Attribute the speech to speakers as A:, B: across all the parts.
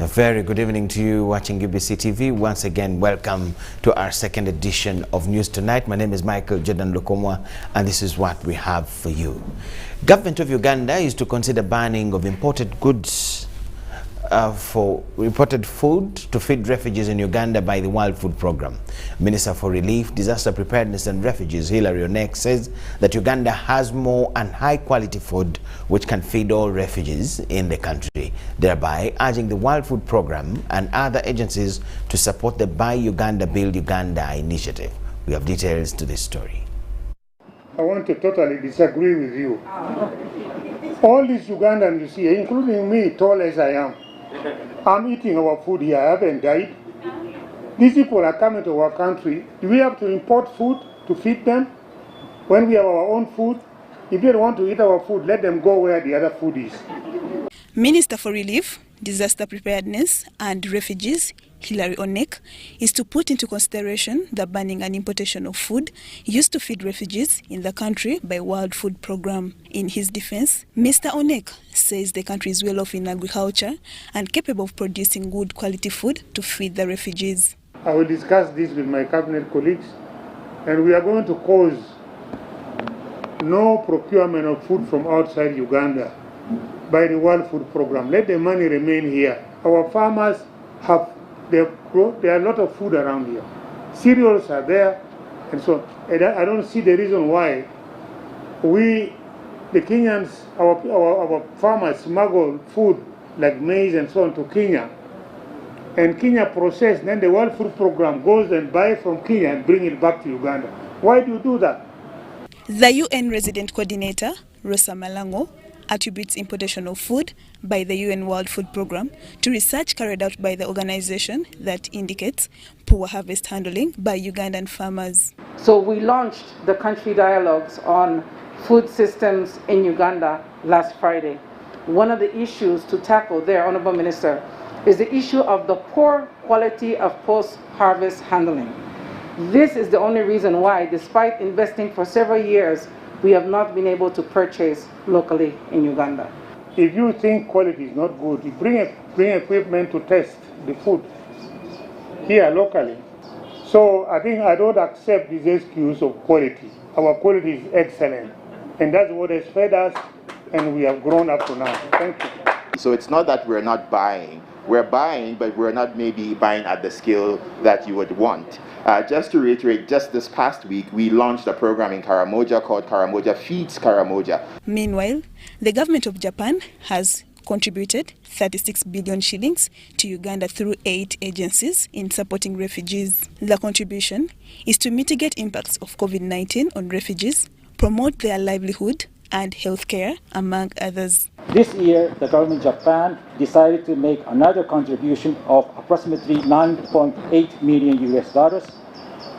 A: A very good evening to you watching UBC TV. Once again, welcome to our second edition of News Tonight. My name is Michael Jordan Lukomwa, and this is what we have for you. Government of Uganda is to consider banning of imported goods for imported food to feed refugees in Uganda by the World Food Programme. Minister for Relief, Disaster Preparedness and Refugees, Hilary Onek, says that Uganda has more and high-quality food which can feed all refugees in the country, thereby urging the World Food Programme and other agencies to support the Buy Uganda, Build Uganda initiative. We have details to this story.
B: I want to totally disagree with you. All these Ugandans you see, including me, tall as I am, I'm eating our food here. I haven't died. These people are coming to our country. Do we have to import food to feed them when we have our own food? If they don't want to eat our food, let them go where the other food is.
C: Minister for Relief, Disaster Preparedness and Refugees, Hilary Onek, is to put into consideration the banning and importation of food used to feed refugees in the country by World Food Programme. In his defense, Mr. Onek says the country is well off in agriculture and capable of producing good quality food to feed the refugees.
B: I will discuss this with my cabinet colleagues, and we are going to cause no procurement of food from outside Uganda by the World Food Programme. Let the money remain here. Our farmers have there are a lot of food around here. Cereals are there, and so on. I don't see the reason why we, the Kenyans, our farmers smuggle food like maize and so on to Kenya, and Kenya process, then the World Food Programme goes and buy from Kenya and bring it back to Uganda. Why do you do that?
C: The UN Resident Coordinator, Rosa Malango, attributes importation of food by the UN World Food Programme to research carried out by the organization that indicates poor harvest handling by Ugandan farmers.
D: So we launched the country dialogues on food systems in Uganda last Friday. One of the issues to tackle there, Honorable Minister, is the issue of the poor quality of post-harvest handling. This is the only reason why, despite investing for several years, we have not been able to purchase locally in Uganda.
B: If you think quality is not good, you bring equipment to test the food here locally. So I think I don't accept this excuse of quality. Our quality is excellent, and that's what has fed us, and we have grown up to now. Thank you.
E: So it's not that we're not buying. We're buying, but we're not maybe buying at the scale that you would want. Just to reiterate, just this past week, we launched a program in Karamoja called Karamoja Feeds Karamoja.
C: Meanwhile, the government of Japan has contributed 36 billion shillings to Uganda through 8 agencies in supporting refugees. The contribution is to mitigate impacts of COVID-19 on refugees, promote their livelihood and healthcare, among others.
F: This year, the government of Japan decided to make another contribution of approximately $9.8 million US,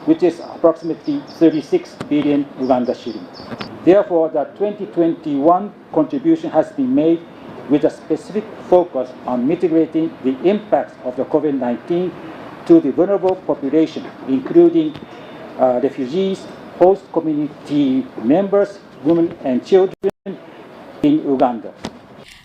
F: which is approximately 36 billion Uganda shillings. Therefore, the 2021 contribution has been made with a specific focus on mitigating the impacts of the COVID-19 to the vulnerable population, including refugees, host community members, women and children in Uganda.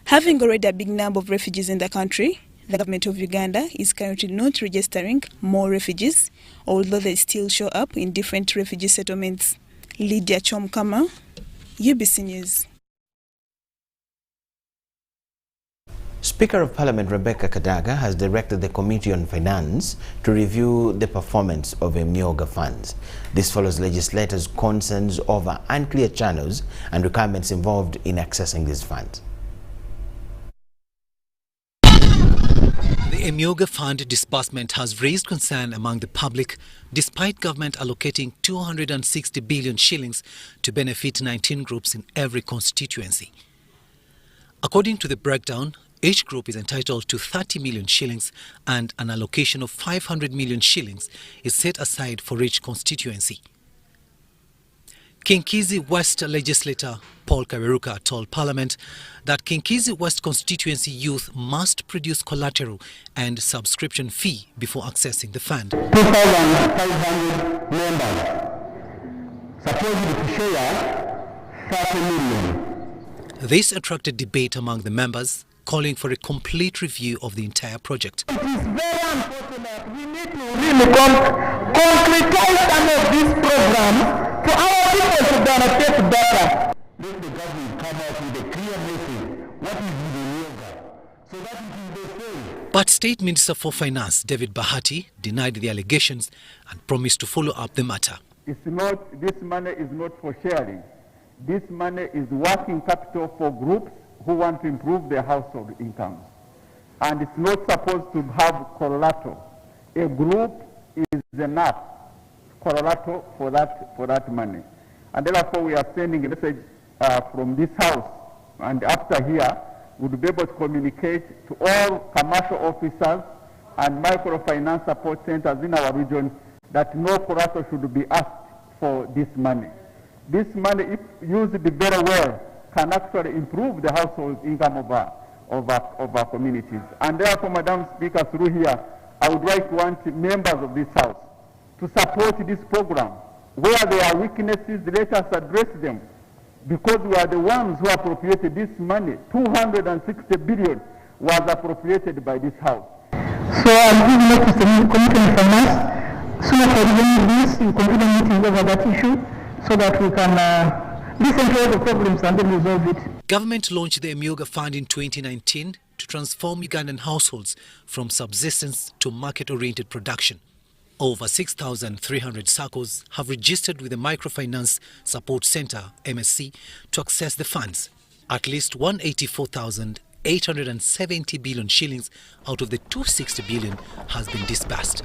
C: Having already a big number of refugees in the country, the government of Uganda is currently not registering more refugees, although they still show up in different refugee settlements. Lydia Chomkama, UBC News.
A: Speaker of Parliament Rebecca Kadaga has directed the Committee on Finance to review the performance of Amiga funds. This follows legislators' concerns over unclear channels and requirements involved in accessing these funds.
G: The Amiga Fund disbursement has raised concern among the public despite government allocating 260 billion shillings to benefit 19 groups in every constituency. According to the breakdown, each group is entitled to 30 million shillings and an allocation of 500 million shillings is set aside for each constituency. Kinkizi West legislator Paul Kaberuka told Parliament that Kinkizi West constituency youth must produce collateral and subscription fee before accessing the fund.
H: 2,500 members supposed to share 30 million.
G: This attracted debate among the members calling for a complete review of the entire project.
H: It is very unfortunate. We need to really concretize some of these programs for our people to benefit better. Let the government come out with a clear message. What is the yoga? So that it is the same.
G: But State Minister for Finance David Bahati denied the allegations and promised to follow up the matter.
I: It's not, this money is not for sharing. This money is working capital for groups who want to improve their household incomes. And it's not supposed to have collateral. A group is enough collateral for that money. And therefore we are sending a message from this house, and after here, we'll be able to communicate to all commercial officers and microfinance support centers in our region that no collateral should be asked for this money. This money, if used very well, can actually improve the household income of our communities. And therefore, Madam Speaker, through here, I would like to want members of this House to support this program. Where there are weaknesses, let us address them, because we are the ones who appropriated this money. 260 billion was appropriated by this House.
H: So I'm giving notice to the Committee on Finance. Soon after the end of this, you convene a meeting over that issue so that we can listen to all the problems and then resolve it.
G: Government launched the Amiga Fund in 2019 to transform Ugandan households from subsistence to market-oriented production. Over 6,300 SACCOs have registered with the Microfinance Support Center, MSC, to access the funds. At least 184,870 billion shillings out of the 260 billion has been disbursed.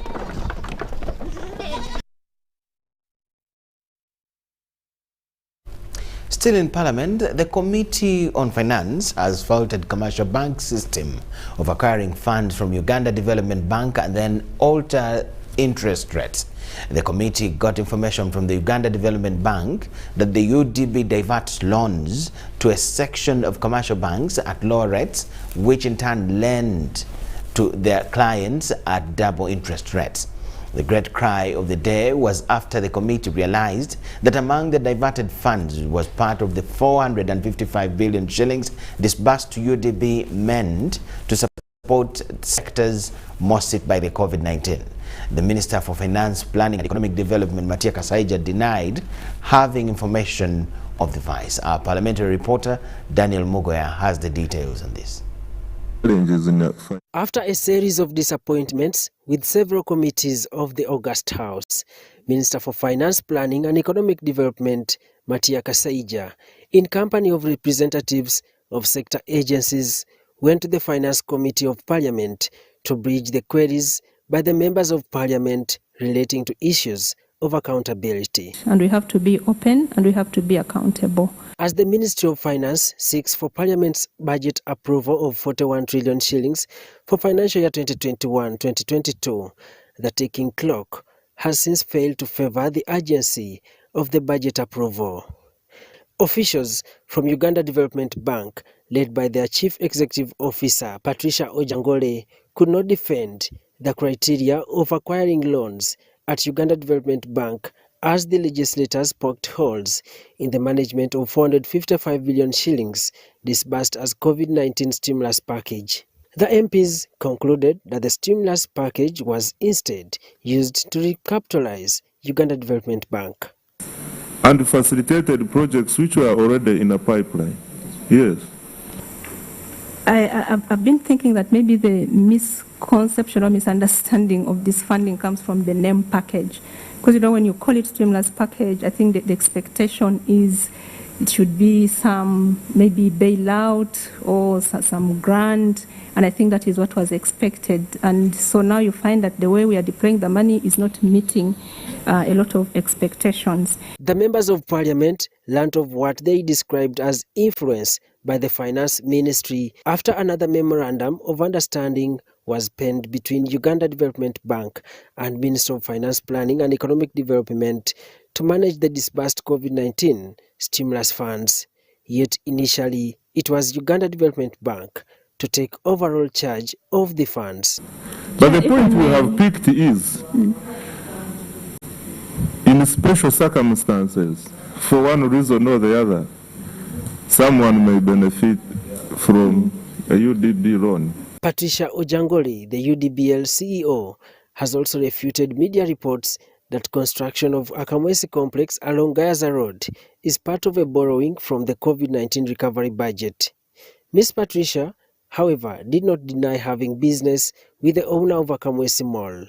A: Still in Parliament, the Committee on Finance has faulted Commercial Bank's system of acquiring funds from Uganda Development Bank and then alter interest rates. The committee got information from the Uganda Development Bank that the UDB diverts loans to a section of commercial banks at lower rates, which in turn lend to their clients at double interest rates. The great cry of the day was after the committee realized that among the diverted funds was part of the 455 billion shillings disbursed to UDB meant to support sectors most hit by the COVID-19. The Minister for Finance, Planning and Economic Development, Nakakoni Kasaija, denied having information of the vice. Our parliamentary reporter, Daniel Mugoya, has the details on this.
J: After a series of disappointments with several committees of the August House, Minister for Finance, Planning and Economic Development, Nakakoni Kasaija, in company of representatives of sector agencies, went to the Finance Committee of Parliament to bridge the queries by the members of Parliament relating to issues of accountability.
K: And we have to be open and we have to be accountable.
J: As the Ministry of Finance seeks for Parliament's budget approval of 41 trillion shillings for financial year 2021-2022, the ticking clock has since failed to favor the urgency of the budget approval. Officials from Uganda Development Bank, led by their Chief Executive Officer Patricia Ojangole, could not defend the criteria of acquiring loans at Uganda Development Bank as the legislators poked holes in the management of 455 billion shillings disbursed as COVID-19 stimulus package. The MPs concluded that the stimulus package was instead used to recapitalize Uganda Development Bank.
L: And facilitated projects which were already in a pipeline. Yes.
K: I've been thinking that maybe the misconception or misunderstanding of this funding comes from the name package. Because, you know, when you call it stimulus package, I think that the expectation is it should be some maybe bailout or some grant, and I think that is what was expected. And so now you find that the way we are deploying the money is not meeting a lot of expectations.
J: The members of Parliament learnt of what they described as influence by the Finance Ministry after another memorandum of understanding was penned between Uganda Development Bank and Minister of Finance, Planning and Economic Development to manage the disbursed COVID-19 stimulus funds. Yet initially, it was Uganda Development Bank to take overall charge of the funds.
L: But the point we have picked is, in special circumstances, for one reason or the other, someone may benefit from a UDB loan.
J: Patricia Ojangoli, the UDBL CEO, has also refuted media reports that construction of Akamwesi complex along Gayaza Road is part of a borrowing from the COVID-19 recovery budget. Ms. Patricia, however, did not deny having business with the owner of Akamwesi Mall.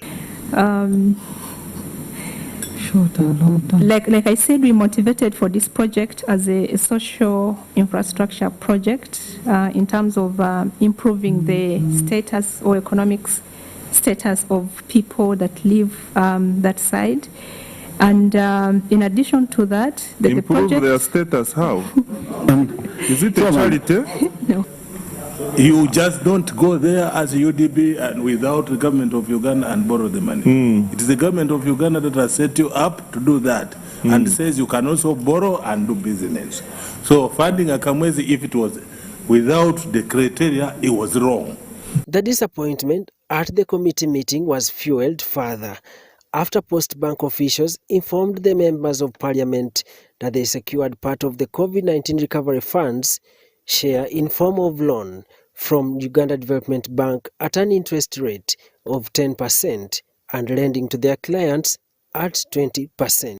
K: Like I said, we motivated for this project as a social infrastructure project in terms of improving the status or economics status of people that live that side. And in addition to that,
L: Improve their status how? Is it a charity?
K: No.
M: You just don't go there as a UDB and without the government of Uganda and borrow the money. It is the government of Uganda that has set you up to do that and says you can also borrow and do business. So funding Akamwesi, if it was without the criteria, it was wrong.
J: The disappointment at the committee meeting was fueled further after Post Bank officials informed the members of parliament that they secured part of the COVID-19 recovery funds share in form of loan from Uganda Development Bank at an interest rate of 10% and lending to their clients at 20%.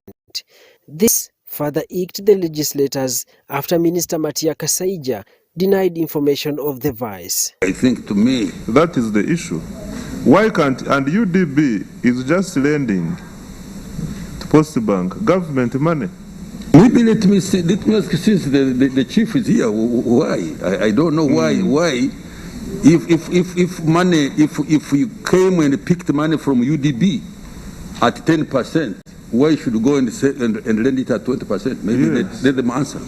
J: This further irked the legislators after Minister Matia Kasaija denied information of the vice.
L: I think to me that is the issue. Why can't, and UDB is just lending to Post Bank government money.
N: Maybe let me ask, since the chief is here, why? I don't know why. Why? If money, if you came and picked money from UDB at 10%, why should you go and lend it at 20%? Maybe let them answer.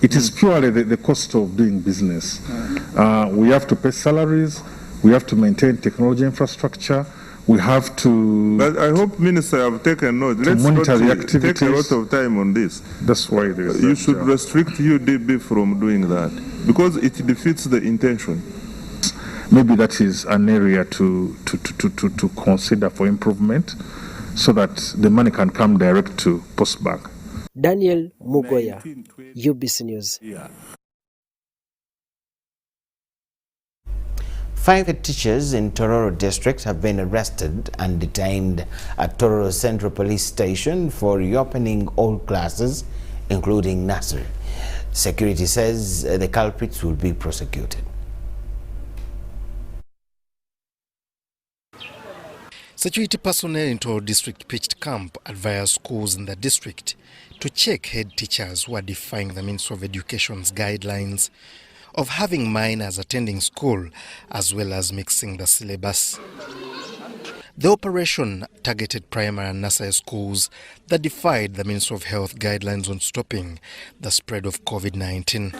O: It is purely the cost of doing business. We have to pay salaries. We have to maintain technology infrastructure. We have to.
L: But I hope, Minister, have taken note. Let's
O: monitor the
L: not
O: activities.
L: take a lot of time on this.
O: That's why
L: you should restrict UDB from doing that because it defeats the intention.
O: Maybe that is an area to consider for improvement, so that the money can come direct to Post Bank.
J: Daniel Mugoya, UBC News.
A: 5 teachers in Tororo district have been arrested and detained at Tororo Central Police Station for reopening all classes, including nursery. Security says the culprits will be prosecuted.
P: Security personnel in Tororo district pitched camp at various schools in the district to check head teachers who are defying the Ministry of Education's guidelines of having minors attending school as well as mixing the syllabus. The operation targeted primary and nursery schools that defied the Ministry of Health guidelines on stopping the spread of COVID-19.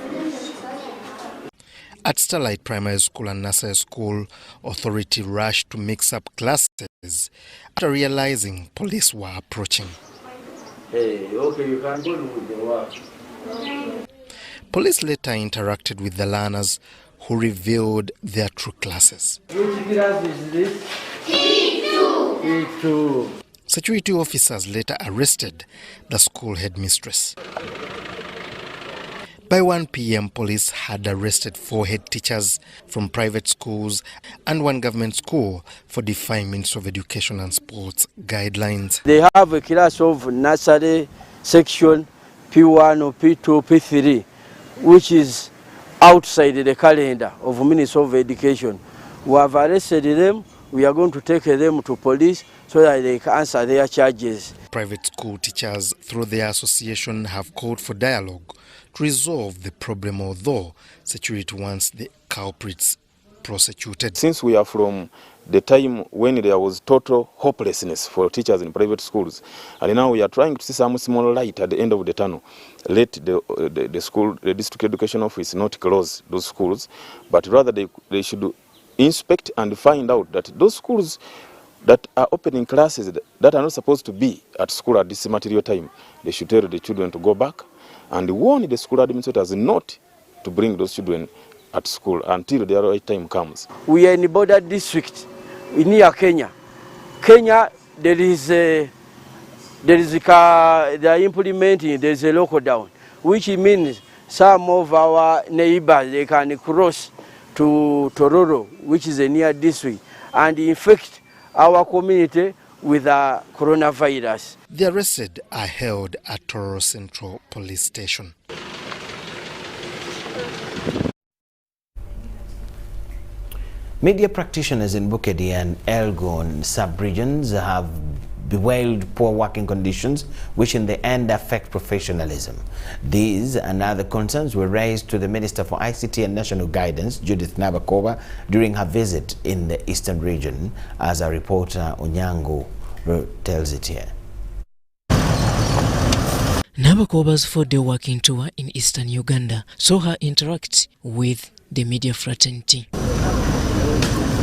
P: At Starlight Primary School and Nursery School, authority rushed to mix up classes after realizing police were approaching. Police later interacted with the learners who revealed their true classes.
Q: Which class is this?
P: E2. Security officers later arrested the school headmistress. By 1 p.m., police had arrested 4 head teachers from private schools and 1 government school for defying Ministry of Education and Sports guidelines.
Q: They have a class of nursery section P1 or P2, P3, which is outside the calendar of Ministry of Education. We have arrested them. We are going to take them to police so that they can answer their charges.
P: Private school teachers, through their association, have called for dialogue to resolve the problem, although security wants the culprits prosecuted.
R: Since we are from the time when there was total hopelessness for teachers in private schools, and now we are trying to see some small light at the end of the tunnel. Let the district education office not close those schools, but rather they should inspect and find out that those schools that are opening classes that are not supposed to be at school at this material time, they should tell the children to go back and warn the school administrators not to bring those children at school until the right time comes.
Q: We are in the border district near Kenya. Kenya, they are implementing, there is a lockdown, which means some of our neighbors, they can cross to Tororo, which is a near district, and infect our community with the coronavirus.
P: The arrested are held at Tororo Central Police Station.
A: Media practitioners in Bukedi and Elgon sub-regions have bewailed poor working conditions, which in the end affect professionalism. These and other concerns were raised to the Minister for ICT and National Guidance, Judith Nakakoni, during her visit in the Eastern region, as our reporter Onyango tells it here.
S: Nakakoni's 4-day working tour in Eastern Uganda saw her interact with the media fraternity.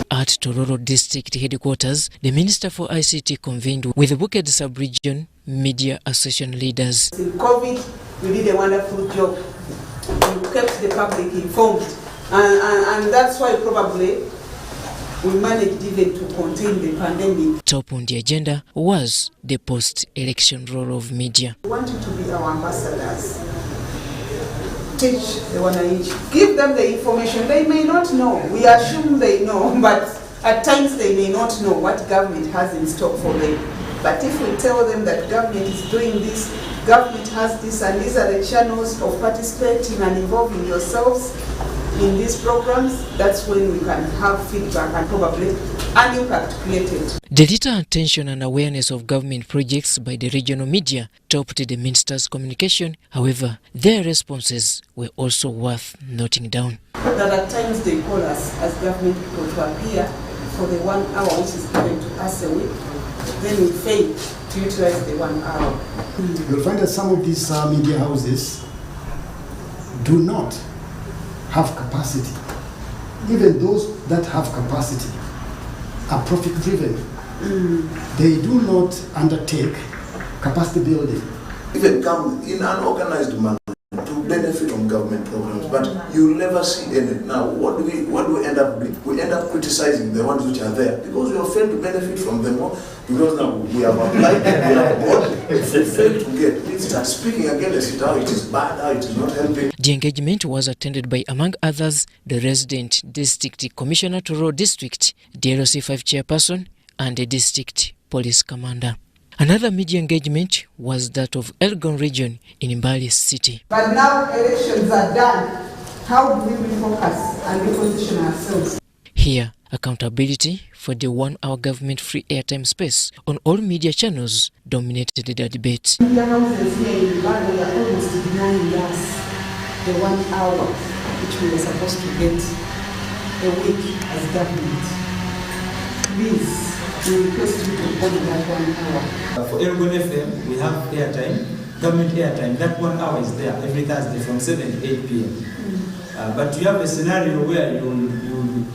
S: At Tororo District Headquarters, the Minister for ICT convened with the Bukedi Sub-Region Media Association leaders.
T: In COVID, we did a wonderful job. We kept the public informed. And that's why probably we managed even to contain the pandemic.
S: Top on the agenda was the post-election role of media.
T: We want you to be our ambassadors. Teach the wananchi. Give them the information. They may not know. We assume they know, but at times they may not know what government has in stock for them. But if we tell them that government is doing this, government has this, and these are the channels of participating and involving yourselves in these programs, that's when we can have feedback and probably an impact created.
S: The little attention and awareness of government projects by the regional media topped the minister's communication. However, their responses were also worth noting down.
T: That at times they call us as government people to appear for the 1 hour which is given to us a week. Then we fail to utilize the 1 hour.
U: You'll find that some of these media houses do not have capacity. Even those that have capacity are profit driven. They do not undertake capacity building.
V: Even come in an organized manner to benefit from government programs, but you never see any. Now, what do we end up doing? We end up criticizing the ones which are there because we are failed to benefit from them all. Because now we have applied, we have bought, we failed to get. We start speaking against it, how it is bad, how it is not helping.
S: The engagement was attended by, among others, the resident District Commissioner Tororo District, the LC5 chairperson, and the District Police Commander. Another media engagement was that of Elgon region in Mbale City.
T: But now elections are done. How do we refocus and reposition ourselves?
S: Here, accountability for the 1 hour government-free airtime space on all media channels dominated the debate.
T: Media houses here in Uganda are almost denying us the 1 hour which we were supposed to get a week as government. Please, we request you to honor that 1 hour.
W: For Elgon FM, we have airtime, government airtime. That 1 hour is there every Thursday from 7 to 8 p.m. But you have a scenario where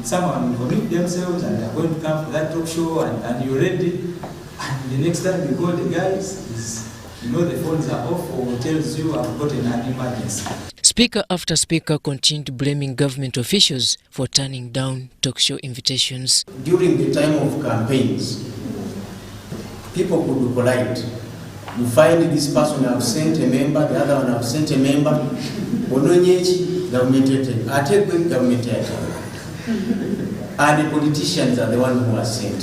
W: someone will commit themselves and they're going to come for that talk show and you're ready. And the next time you call the guys, the phones are off or tells you I've gotten an emergency.
S: Speaker after speaker continued blaming government officials for turning down talk show invitations.
X: During the time of campaigns, people could be polite. You find this person have sent a member, the other one have sent a member. Government and the politicians are the ones who are sent.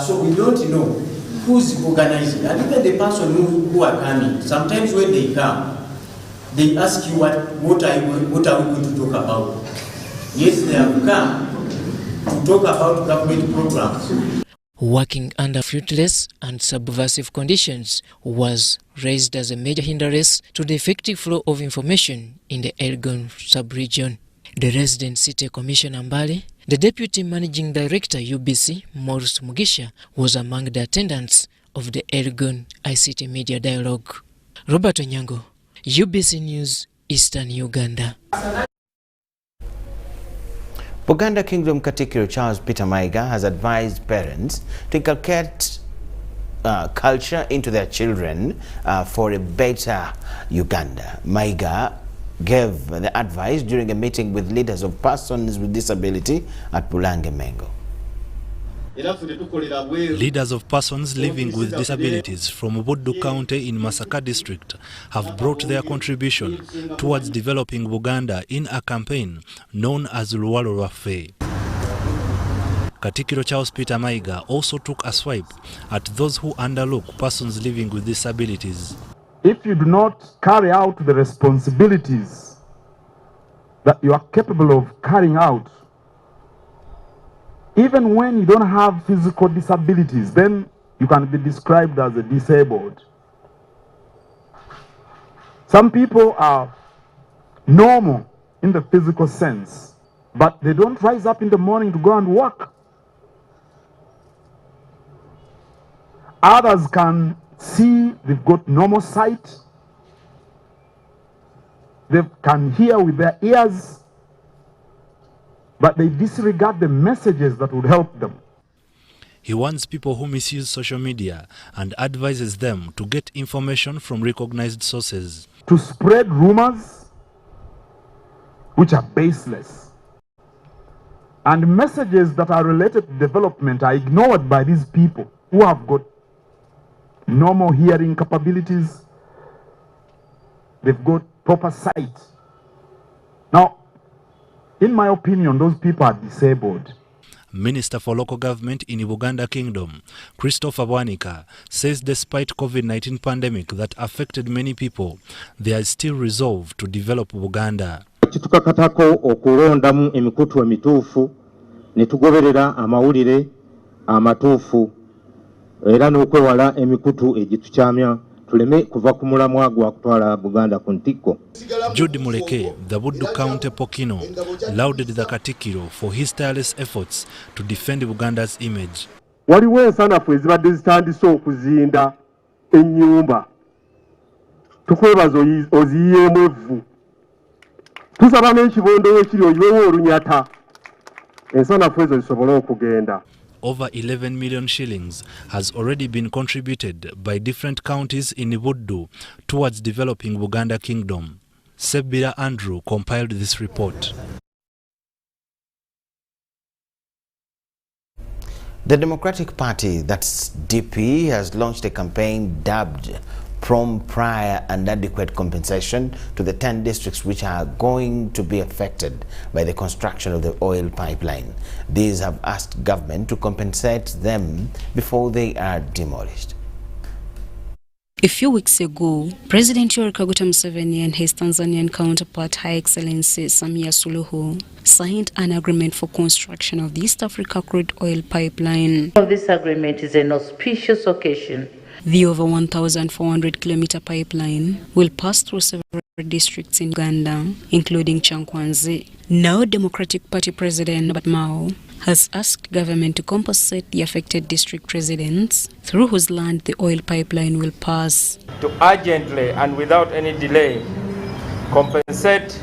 X: So we don't know who's organizing. And even the person who are coming, sometimes when they come, they ask you what are we going to talk about. Yes, they have come to talk about government programs.
S: Working under fruitless and subversive conditions was raised as a major hindrance to the effective flow of information in the Elgon sub-region. The resident city commissioner Mbale, the deputy managing director UBC, Morris Mugisha, was among the attendants of the Elgon ICT Media Dialogue. Robert Onyango, UBC News, Eastern Uganda.
A: Buganda Kingdom Katikiro Charles Peter Maiga has advised parents to inculcate culture into their children for a better Uganda. Maiga gave the advice during a meeting with leaders of persons with disability at Bulange Mengo.
B: Leaders of persons living with disabilities from Buddu County in Masaka district have brought their contribution towards developing Buganda in a campaign known as Luwalo Lwaffe. Katikiro Charles Peter Mayiga also took a swipe at those who underlook persons living with disabilities.
D: If you do not carry out the responsibilities that you are capable of carrying out, even when you don't have physical disabilities, then you can be described as a disabled. Some people are normal in the physical sense, but they don't rise up in the morning to go and work. Others can see, they've got normal sight, they can hear with their ears, but they disregard the messages that would help them.
B: He warns people who misuse social media and advises them to get information from recognized sources.
D: To spread rumors which are baseless, and messages that are related to development are ignored by these people who have got normal hearing capabilities, they've got proper sight. Now, in my opinion, those people are disabled.
B: Minister for Local Government in Uganda Kingdom, Christopher Bwanika, says despite COVID-19 pandemic that affected many people, there is still resolve to develop Uganda.
E: Kitukakatako okulondamu emikutu emituufu ne tugoberera amawulire amatuufu era n'okwewala emikutu egitukyamya tuleme kuva ku mulamwa gwa kutwala Buganda ku ntikko.
B: Jude Muleke, the Buddu County Pokino, lauded the Katikiro for his tireless efforts to defend Buganda's image.
D: Waliwo ensanafu ezibadde zitandise okuzinda ennyumba. Tukwebaza oziyiyeemu evvu. Tusaba n'ekibondo ekiri oyiwewo olunyata. Ensanafu ezo zisobole okugenda.
B: Over 11 million shillings has already been contributed by different counties in Buddu towards developing Buganda Kingdom. Sebira Andrew compiled this report.
A: The Democratic Party, that's DP, has launched a campaign dubbed Prompt, Prior and Adequate Compensation to the 10 districts which are going to be affected by the construction of the oil pipeline. These have asked government to compensate them before they are demolished.
F: A few weeks ago, President Yoweri Kaguta Museveni and his Tanzanian counterpart, High Excellency Samia Suluhu, signed an agreement for construction of the East Africa crude oil pipeline.
Y: This agreement is an auspicious occasion.
F: The over 1,400-kilometer pipeline will pass through several districts in Uganda, including Chankwanzi. Now Democratic Party President Norbert Mao has asked government to compensate the affected district residents through whose land the oil pipeline will pass.
Z: To urgently and without any delay compensate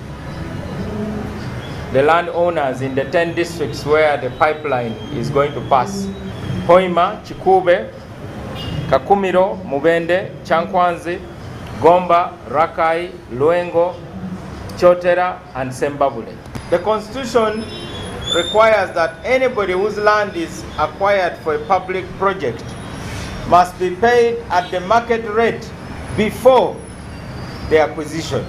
Z: the landowners in the 10 districts where the pipeline is going to pass: Hoima, Chikube, Kakumiro, Mubende, Chankwanzi, Gomba, Rakai, Luengo, Chotera and Sembabule. The Constitution requires that anybody whose land is acquired for a public project must be paid at the market rate before the acquisition.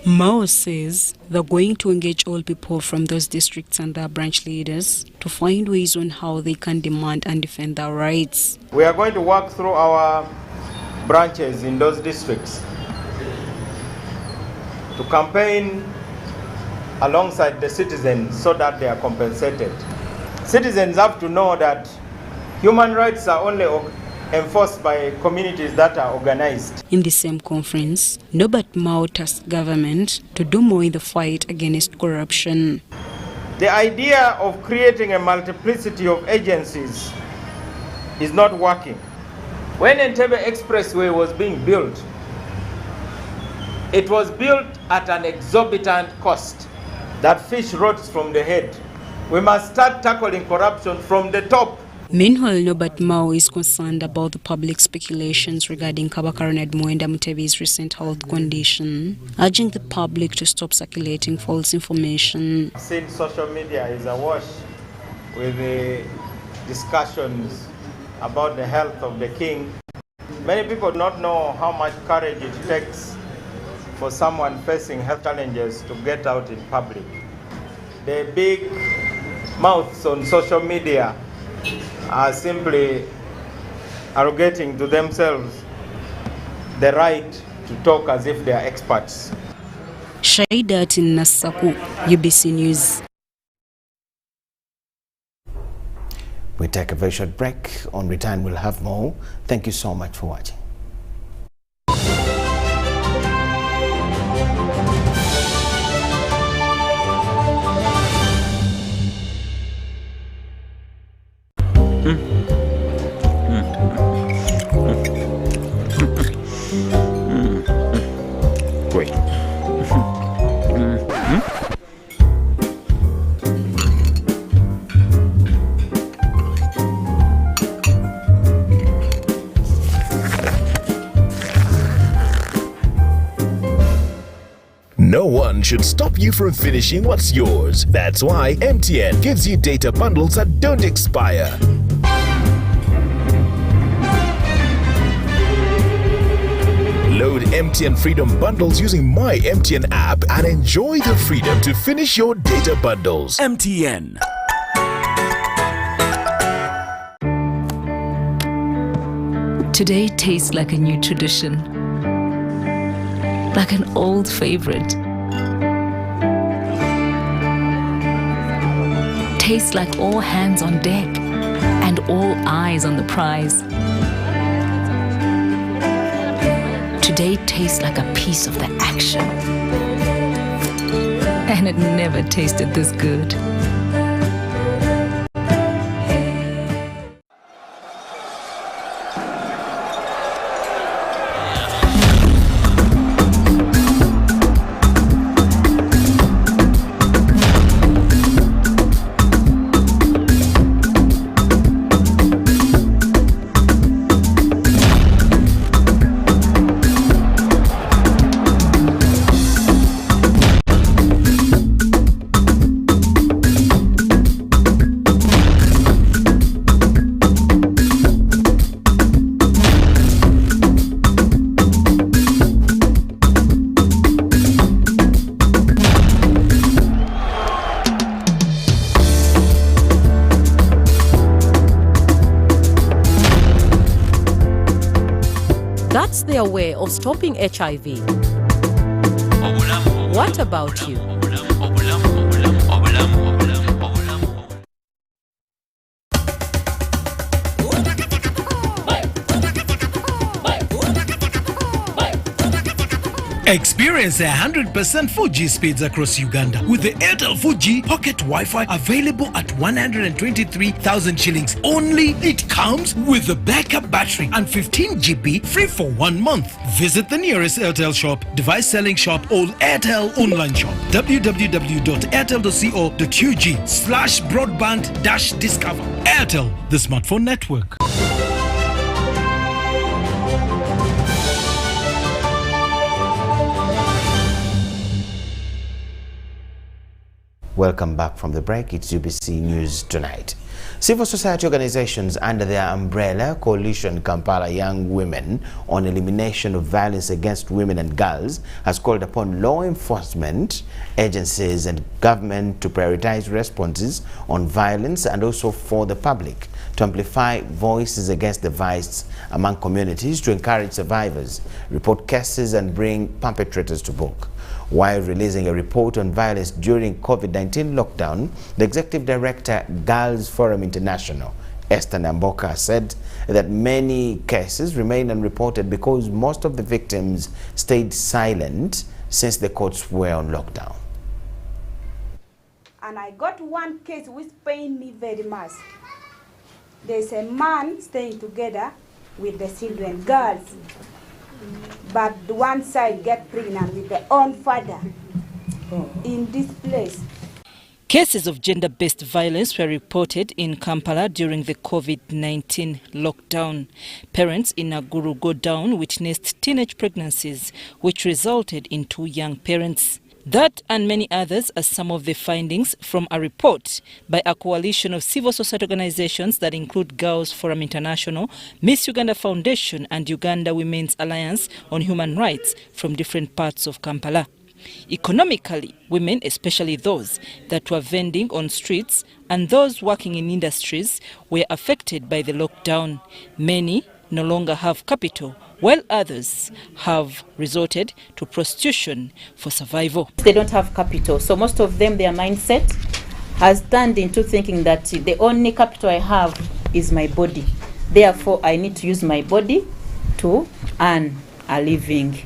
F: Mao says they're going to engage all people from those districts and their branch leaders to find ways on how they can demand and defend their rights.
Z: We are going to work through our branches in those districts to campaign alongside the citizens so that they are compensated. Citizens have to know that human rights are only enforced by communities that are organized.
F: In the same conference, Norbert Mao tasked government to do more in the fight against corruption.
Z: The idea of creating a multiplicity of agencies is not working. When Entebbe Expressway was being built, it was built at an exorbitant cost. That fish rots from the head. We must start tackling corruption from the top.
F: Meanwhile, Norbert Mao is concerned about the public speculations regarding Kabakaran Mwenda Mutebi's recent health condition, urging the public to stop circulating false information.
Z: Since social media is awash with the discussions about the health of the king. Many people do not know how much courage it takes for someone facing health challenges to get out in public. The big mouths on social media are simply arrogating to themselves the right to talk as if they are experts.
F: Shaidat Nasaku, UBC News.
A: We take a very short break. On return, we'll have more. Thank you so much for watching.
C: Great.
G: No one should stop you from finishing what's yours. That's why MTN gives you data bundles that don't expire. Load MTN Freedom Bundles using My MTN app and enjoy the freedom to finish your data bundles. MTN.
H: Today tastes like a new tradition, like an old favorite. Tastes like all hands on deck and all eyes on the prize. Today tastes like a piece of the action. And it never tasted this good.
I: That's their way of stopping HIV. What about you?
K: Experience 100% 4G speeds across Uganda with the Airtel 4G Pocket Wi-Fi available at 123,000 shillings only. It comes with a backup battery and 15 GB free for 1 month. Visit the nearest Airtel shop, device selling shop or Airtel online shop. www.airtel.co.ug/broadband-discover. Airtel, the smartphone network.
A: Welcome back from the break. It's UBC News Tonight. Civil society organizations under their umbrella Coalition Kampala Young Women on Elimination of Violence Against Women and Girls has called upon law enforcement agencies and government to prioritize responses on violence and also for the public to amplify voices against the vice among communities, to encourage survivors, report cases and bring perpetrators to book. While releasing a report on violence during COVID-19 lockdown, the Executive Director, Girls Forum International, Esther Namboka, said that many cases remain unreported because most of the victims stayed silent since the courts were on lockdown.
M: And I got one case which pained me very much. There's a man staying together with the children, girls. But the one side get pregnant with their own father in this place.
H: Cases of gender-based violence were reported in Kampala during the COVID-19 lockdown. Parents in Agurugo Down witnessed teenage pregnancies, which resulted in 2 young parents. That and many others are some of the findings from a report by a coalition of civil society organizations that include Girls Forum International, Miss Uganda Foundation and Uganda Women's Alliance on Human Rights from different parts of Kampala. Economically, women, especially those that were vending on streets and those working in industries, were affected by the lockdown. Many no longer have capital, while others have resorted to prostitution for survival.
I: They don't have capital, so most of them, their mindset has turned into thinking that the only capital I have is my body. Therefore, I need to use my body to earn a living.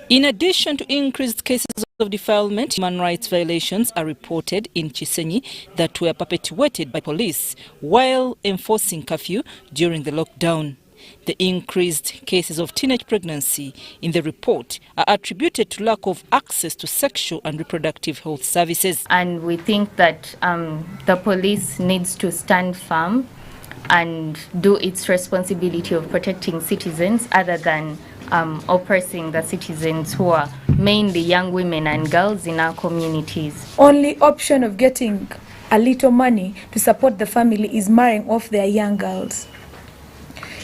H: In addition to increased cases of defilement, human rights violations are reported in Chisenyi that were perpetuated by police while enforcing curfew during the lockdown. The increased cases of teenage pregnancy in the report are attributed to lack of access to sexual and reproductive health services.
C: And we think that the police needs to stand firm and do its responsibility of protecting citizens other than oppressing the citizens who are mainly young women and girls in our communities.
J: Only option of getting a little money to support the family is marrying off their young girls.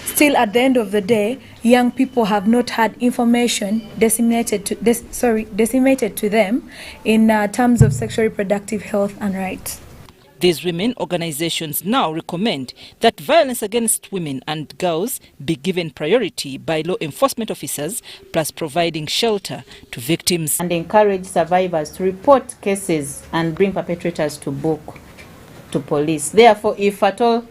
J: Still, at the end of the day, young people have not had information decimated to them in terms of sexual reproductive health and rights.
H: These women organizations now recommend that violence against women and girls be given priority by law enforcement officers, plus providing shelter to victims.
I: And encourage survivors to report cases and bring perpetrators to book, to police. Therefore, if at all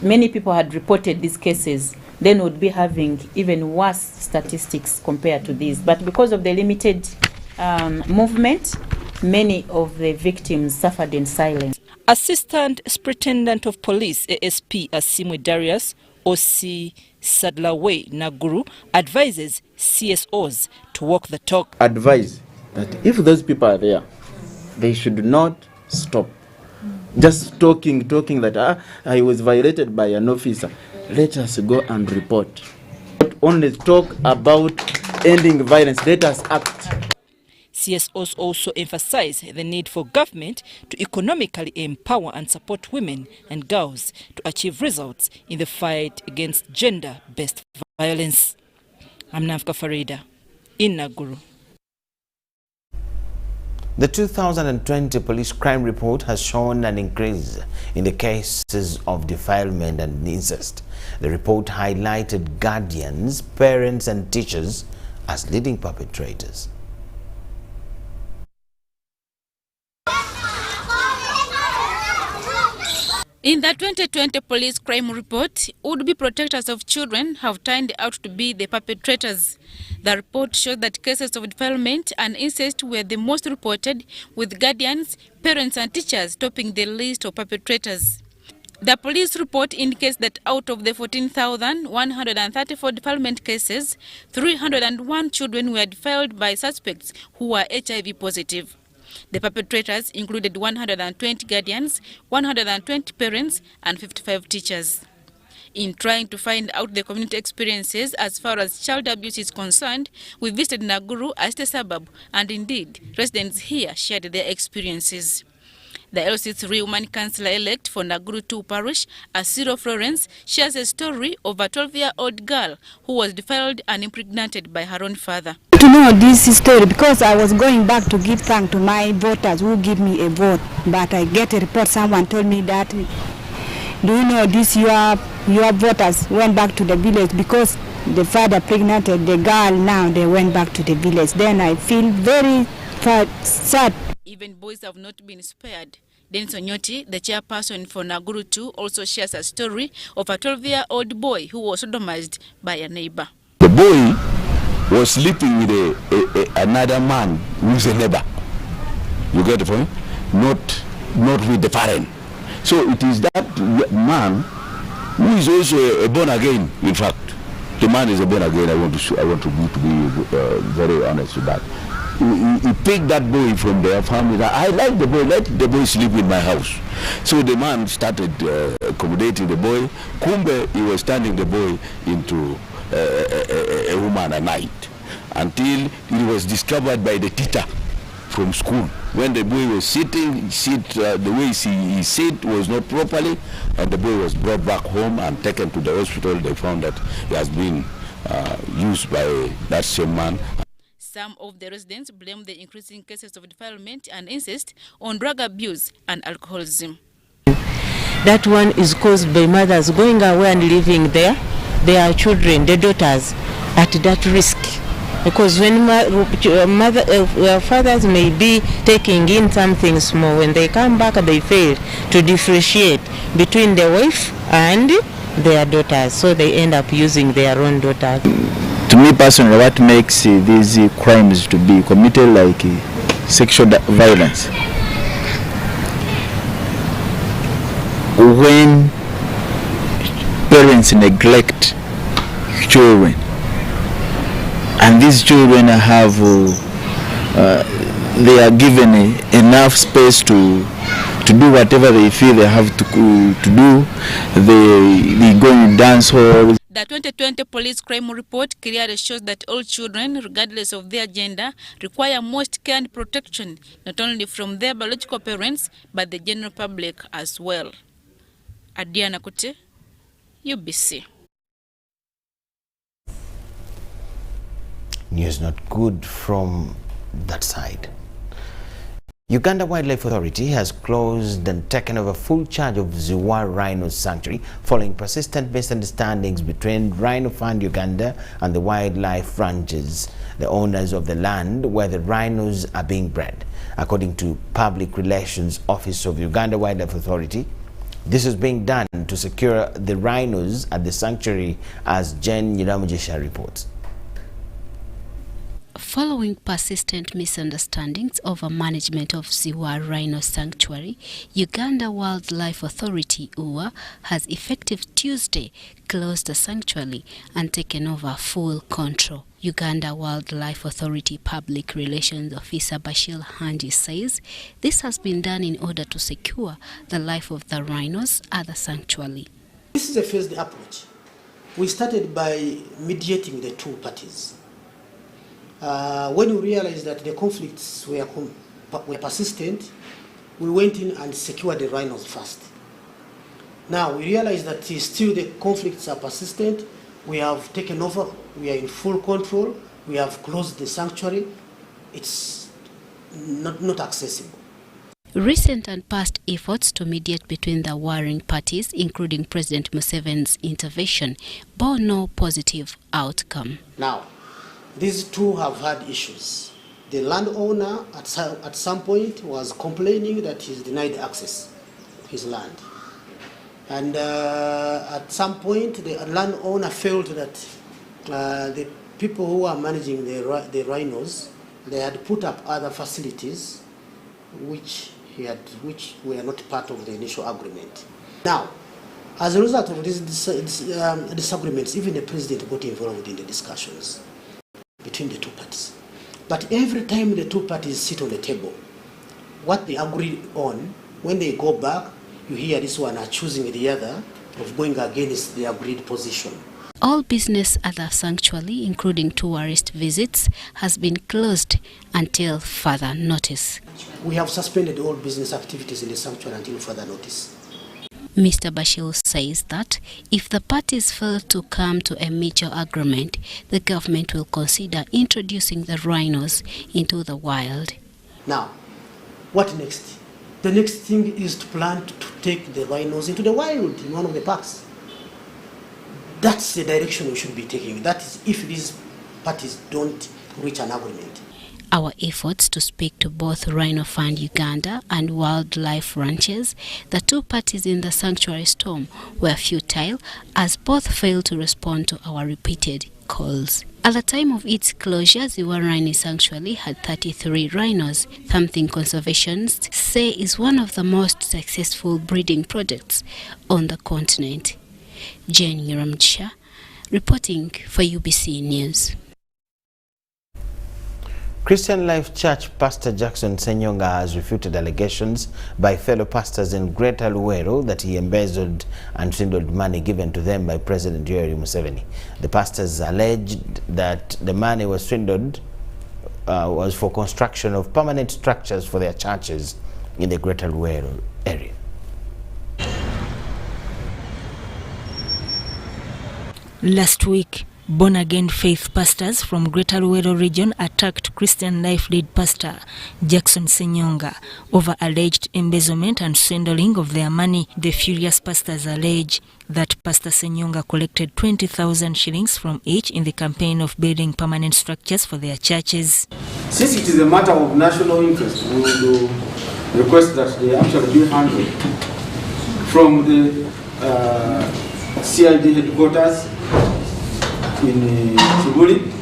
I: many people had reported these cases, then would be having even worse statistics compared to these. But because of the limited movement, many of the victims suffered in silence.
H: Assistant Superintendent of Police, ASP Asimwe Darius, OC Sadlawe Naguru, advises CSOs to walk the talk.
L: Advise that if those people are there, they should not stop. Just talking that I was violated by an officer. Let us go and report. Not only talk about ending violence, let us act.
H: CSOs also emphasize the need for government to economically empower and support women and girls to achieve results in the fight against gender-based violence. I'm Nafka Farida in Naguru.
A: The 2020 police crime report has shown an increase in the cases of defilement and incest. The report highlighted guardians, parents and teachers as leading perpetrators.
N: In the 2020 police crime report, would-be protectors of children have turned out to be the perpetrators. The report showed that cases of defilement and incest were the most reported, with guardians, parents and teachers topping the list of perpetrators. The police report indicates that out of the 14,134 defilement cases, 301 children were defiled by suspects who were HIV positive. The perpetrators included 120 guardians, 120 parents, and 55 teachers. In trying to find out the community experiences as far as child abuse is concerned, we visited Naguru, a state suburb, and indeed, residents here shared their experiences. The LC3 woman councillor-elect for Naguru 2 parish, Asiro Florence, shares a story of a 12-year-old girl who was defiled and impregnated by her own father.
O: To know this story because I was going back to give thanks to my voters who give me a vote, but I get a report. Someone told me that, do you know this? Your voters went back to the village because the father pregnanted the girl. Now they went back to the village. Then I feel very sad.
N: Even boys have not been spared. Dennis Onyoti, the chairperson for Naguru 2, also shares a story of a 12-year-old boy who was sodomized by a neighbor.
R: The boy was sleeping with another man who is a neighbor. You get the point? Not with the parent. So it is that man who is also a born again. In fact, the man is a born again. I want to be very honest with that. He picked that boy from their family. I like the boy. Let the boy sleep in my house. So the man started accommodating the boy. Kumbe, he was turning the boy into a woman at night, until it was discovered by the tita from school. When the boy was sitting, the way he sit was not properly, and the boy was brought back home and taken to the hospital. They found that he has been used by that same man.
N: Some of the residents blame the increasing cases of defilement and incest on drug abuse and alcoholism.
P: That one is caused by mothers going away and living there, their children, their daughters, at that risk. Because when fathers may be taking in something small, when they come back they fail to differentiate between the wife and their daughters, so they end up using their own daughters.
Q: To me personally, what makes these crimes to be committed, like sexual violence, when parents neglect children, and these children have they are given enough space to do whatever they feel they have to do. They go in dance halls.
N: The 2020 police crime report clearly shows that all children, regardless of their gender, require most care and protection, not only from their biological parents, but the general public as well. Adiana Kute, UBC.
A: News not good from that side. Uganda Wildlife Authority has closed and taken over full charge of Ziwa Rhino Sanctuary following persistent misunderstandings between Rhino Fund Uganda and the wildlife ranchers, the owners of the land where the rhinos are being bred. According to Public Relations Office of Uganda Wildlife Authority, this is being done to secure the rhinos at the sanctuary, as Jen Nyiramugisha reports.
T: Following persistent misunderstandings over management of Ziwa Rhino Sanctuary, Uganda Wildlife Authority (UWA) has effective Tuesday closed the sanctuary and taken over full control. Uganda Wildlife Authority Public Relations Officer Bashir Hanji says this has been done in order to secure the life of the rhinos at the sanctuary.
U: This is a phased approach. We started by mediating the two parties. When we realized that the conflicts were persistent, we went in and secured the rhinos first. Now we realize that still the conflicts are persistent. We have taken over, we are in full control, we have closed the sanctuary. It's not accessible.
T: Recent and past efforts to mediate between the warring parties, including President Museveni's intervention, bore no positive outcome.
U: Now, these two have had issues. The landowner at some point was complaining that he's denied access to his land. And at some point, the landowner felt that the people who are managing the rhinos, they had put up other facilities which were not part of the initial agreement. Now, as a result of these disagreements, even the president got involved in the discussions between the two parties. But every time the two parties sit on the table, what they agree on, when they go back, you hear this one are choosing the other of going against the agreed position.
T: All business at the sanctuary, including tourist visits, has been closed until further notice.
U: We have suspended all business activities in the sanctuary until further notice.
T: Mr. Bashir says that if the parties fail to come to a mutual agreement, the government will consider introducing the rhinos into the wild.
U: Now, what next? The next thing is to plan to take the rhinos into the wild in one of the parks. That's the direction we should be taking. That is if these parties don't reach an agreement.
T: Our efforts to speak to both Rhino Fund Uganda and wildlife ranchers, the two parties in the sanctuary storm, were futile as both failed to respond to our repeated calls. At the time of its closure, Ziwa Rhino Sanctuary had 33 rhinos, something conservationists say is one of the most successful breeding projects on the continent. Jen Nyiramugisha, reporting for UBC News.
A: Christian Life Church Pastor Jackson Senyonga has refuted allegations by fellow pastors in Greater Luwero that he embezzled and swindled money given to them by President Yoweri Museveni. The pastors alleged that the money was swindled was for construction of permanent structures for their churches in the Greater Luero area.
H: Last week, born-again faith pastors from Greater Luero region attacked Christian Life lead pastor Jackson Senyonga over alleged embezzlement and swindling of their money. The furious pastors allege that Pastor Senyonga collected 20,000 shillings from each in the campaign of building permanent structures for their churches.
D: Since it is a matter of national interest, we will request that they actually be handled from the CID headquarters in Chibuli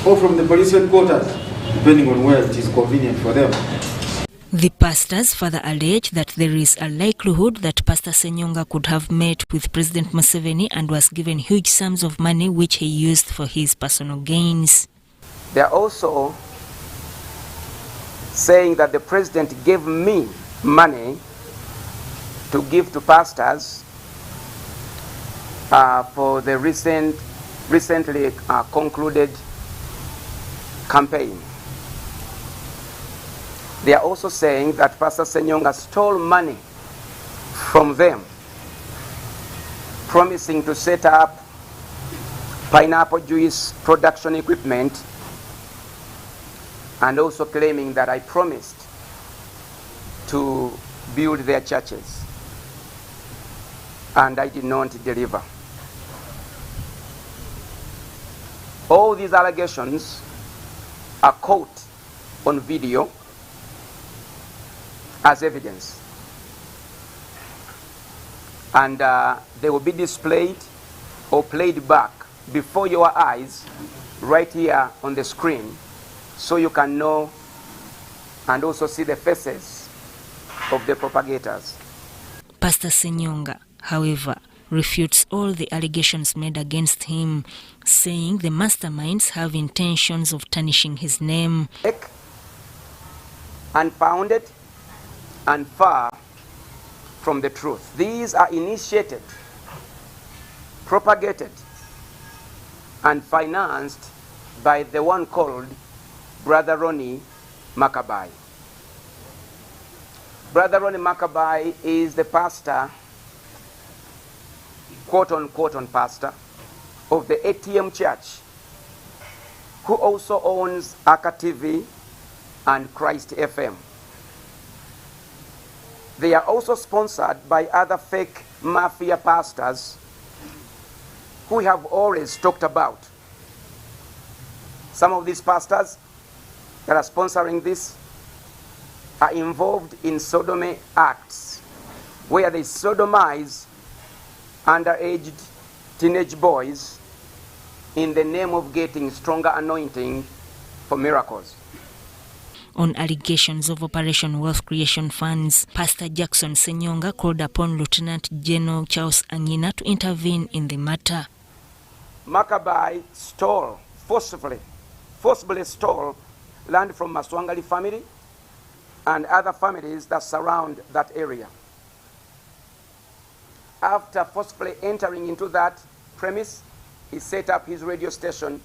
D: or from the police headquarters, depending on where it is convenient for them.
H: The pastors further allege that there is a likelihood that Pastor Senyonga could have met with President Museveni and was given huge sums of money which he used for his personal gains.
E: They are also saying that the president gave me money to give to pastors for the recently concluded campaign. They are also saying that Pastor Senyonga stole money from them, promising to set up pineapple juice production equipment, and also claiming that I promised to build their churches, and I did not deliver. All these allegations are caught on video as evidence, and they will be displayed or played back before your eyes right here on the screen, so you can know and also see the faces of the propagators.
H: Pastor Senyonga, however, refutes all the allegations made against him, saying the masterminds have intentions of tarnishing his name.
E: Unfounded and far from the truth. These are initiated, propagated, and financed by the one called Brother Ronnie Maccabi. Brother Ronnie Maccabi is the pastor, quote-unquote pastor, of the ATM Church, who also owns Aka TV and Christ FM. They are also sponsored by other fake mafia pastors who we have always talked about. Some of these pastors that are sponsoring this are involved in sodomy acts, where they sodomize underage teenage boys in the name of getting stronger anointing for miracles.
H: On allegations of Operation Wealth Creation Funds, Pastor Jackson Senyonga called upon Lieutenant General Charles Anyina to intervene in the matter.
E: Maccabi forcibly stole land from Maswangali family and other families that surround that area. After forcibly entering into that premise, he set up his radio station